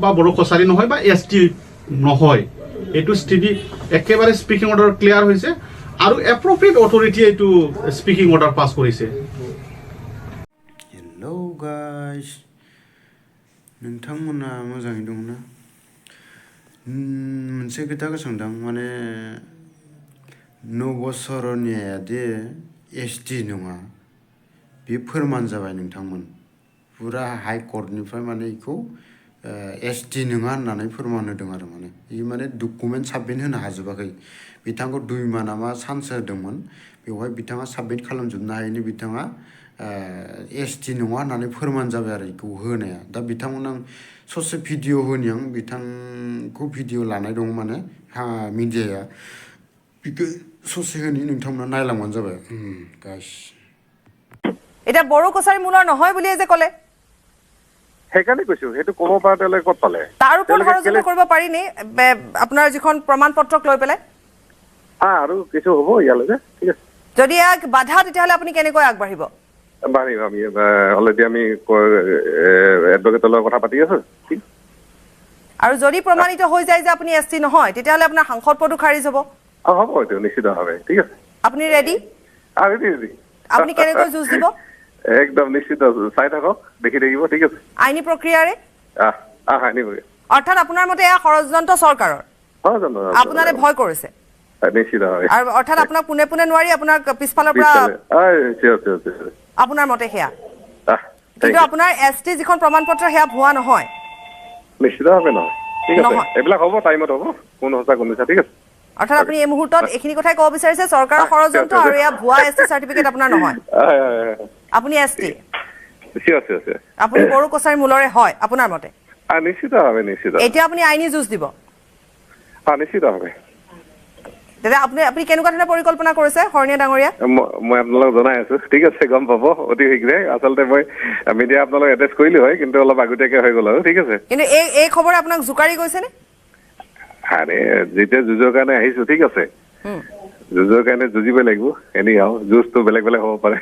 বা বড়ো কছাৰী নহয় বা ST নহয় এইটো স্থিতি একেবাৰে স্পিকিং অৰ্ডাৰ ক্লিয়াৰ হৈছে আৰু এপ্ৰপ্ৰিয়েট অথৰিটিয়ে এইটো স্পিকিং অৰ্ডাৰ পাছ কৰিছে हेलौ गाइस नोंथांमोना मोजाङै दं ना मोनसे खोथा गोसोखांदों माने 9 बोसोरनिया दे ST नङा बे फोरमान जाबाय नोंथांमोन पुरा हाई कोर्टनिफ्राय माने इखौ ST नङा होननानै फोरमान होदों आरो माने इ माने डकुमेन्ट साबमिट होनो हाजोबाखै बिथांखौ 2 मा नामा सान्स होदोंमोन बेवहाय बिथाङा साबमिट खालामजोबनो हायैनि बिथाङा ST नङा होननानै फोरमान जाबाय आरो इखौ होनाया दा बिथांमोन आं ससे भिडिअ होनि आं बिथांखौ भिडिअ लानाय दं माने मिडियाया बिखौ ससे होनि नोंथांमोना नायलांबानो जाबाय गाइस এটা বড়ো কছাৰী মূলৰ নহয় বুলিয়ে যে ক'লে সেইকাৰণে কৈছো সেইটো ক'ব পৰা তেওঁলোকে ক'ত পালে তাৰ ওপৰত ষড়যন্ত্ৰ কৰিব পাৰি নে আপোনাৰ যিখন প্ৰমাণ পত্ৰক লৈ পেলাই আৰু কিছু হ'ব ইয়ালৈকে ঠিক আছে যদি এক বাধা তেতিয়াহ'লে আপুনি কেনেকৈ আগবাঢ়িব বাঢ়িম আমি অলৰেডি আমি এডভকেটৰ লগত কথা পাতি আছো আৰু যদি প্ৰমাণিত হৈ যায় যে আপুনি ST নহয় তেতিয়াহ'লে আপোনাৰ সাংসদ পদো খাৰিজ হ'ব হ'ব এইটো নিশ্চিতভাৱে ঠিক আছে আপুনি ৰেডি ৰেডি আপুনি কেনেকৈ যুঁজ দিব একদম নিশ্চিত চাই থাকক দেখি থাকিব ঠিক আছে আইনী প্ৰক্ৰিয়াৰে আইনী প্ৰক্ৰিয়া অৰ্থাৎ আপোনাৰ মতে এয়া ষড়যন্ত্ৰ চৰকাৰৰ আপোনালে ভয় কৰিছে নিশ্চিতভাৱে আৰু অৰ্থাৎ আপোনাক পোনে পোনে নোৱাৰি আপোনাৰ পিছফালৰ পৰা আপোনাৰ মতে সেয়া কিন্তু আপোনাৰ ST যিখন প্ৰমাণ পত্ৰ সেয়া ভুৱা নহয় নিশ্চিতভাৱে নহয় ঠিক আছে এইবিলাক হ'ব টাইমত হ'ব কোন সঁচা কোন মিছা ঠিক আছে অৰ্থাৎ আপুনি এই মুহূৰ্তত এইখিনি কথাই ক'ব বিচাৰিছে চৰকাৰৰ ষড়যন্ত্ৰ আৰু এয়া ভুৱা ST চাৰ্টিফিকেট আপোনাৰ নহয় আপুনি ST আপুনি বড়ো কছাৰী মূলৰে হয় আপোনাৰ মতে নিশ্চিতভাৱে নিশ্চিত এতিয়া আপুনি আইনী যুঁজ দিব নিশ্চিতভাৱে দাদা আপুনি কেনেকুৱা ধৰণৰ পৰিকল্পনা কৰিছে হৰণীয়া ডাঙৰীয়া মই আপোনালোকক জনাই আছো ঠিক আছে গম পাব অতি শীঘ্ৰে আচলতে মই মিডিয়া আপোনালোক এড্ৰেছ কৰিলো হয় কিন্তু অলপ আগতীয়াকৈ হৈ গ'ল আৰু ঠিক আছে কিন্তু এই খবৰে আপোনাক জোকাৰি গৈছেনে যেতিয়া যুঁজৰ কাৰণে আহিছো ঠিক আছে যুঁজৰ কাৰণে যুঁজিব লাগিব এনেই আৰু যুঁজটো বেলেগ বেলেগ হ'ব পাৰে